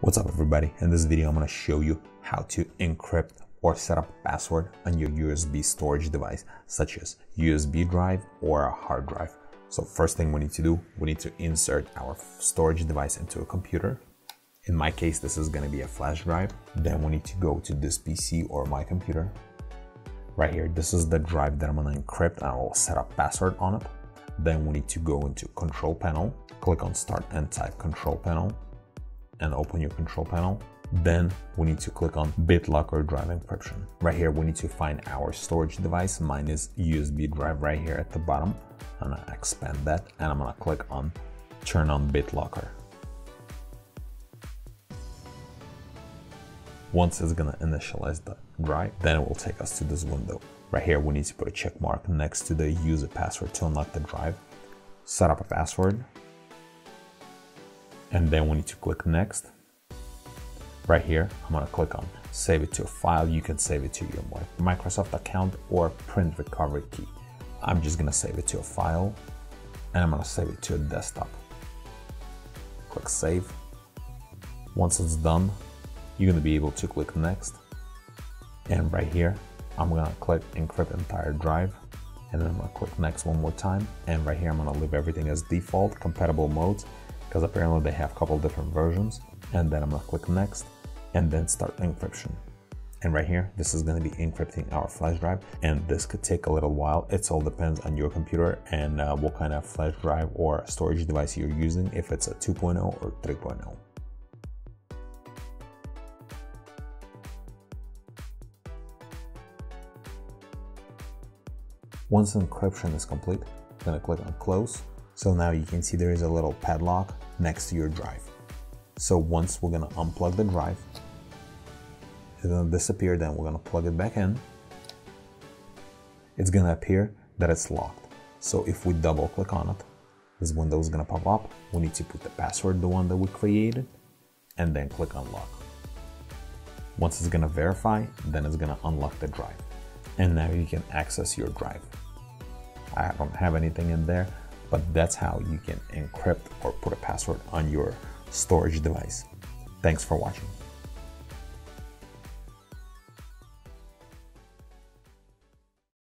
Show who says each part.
Speaker 1: What's up everybody? In this video I'm going to show you how to encrypt or set up a password on your USB storage device such as USB drive or a hard drive. So first thing we need to do, we need to insert our storage device into a computer. In my case this is going to be a flash drive. Then we need to go to this PC or my computer. Right here, this is the drive that I'm going to encrypt and I will set up password on it. Then we need to go into control panel, click on start and type control panel and open your control panel. Then we need to click on BitLocker drive encryption. Right here we need to find our storage device. Mine is USB drive right here at the bottom. I'm gonna expand that and I'm gonna click on turn on BitLocker. Once it's gonna initialize the drive, then it will take us to this window. Right here we need to put a check mark next to the user password to unlock the drive. Set up a password. And then we need to click next. Right here, I'm gonna click on save it to a file. You can save it to your Microsoft account or print recovery key. I'm just gonna save it to a file and I'm gonna save it to a desktop. Click save. Once it's done, you're gonna be able to click next. And right here, I'm gonna click encrypt entire drive. And then I'm gonna click next one more time. And right here, I'm gonna leave everything as default, compatible modes, because apparently they have a couple different versions. And then I'm gonna click next and then start encryption. And right here, this is gonna be encrypting our flash drive, and this could take a little while. It all depends on your computer and what kind of flash drive or storage device you're using, if it's a 2.0 or 3.0. Once encryption is complete, I'm gonna click on close. So now you can see there is a little padlock next to your drive. So once we're gonna unplug the drive, it's gonna disappear, then we're gonna plug it back in. It's gonna appear that it's locked. So if we double click on it, this window is gonna pop up. We need to put the password, the one that we created, and then click unlock. Once it's gonna verify, then it's gonna unlock the drive. And now you can access your drive. I don't have anything in there, but that's how you can encrypt or put a password on your storage device. Thanks for watching.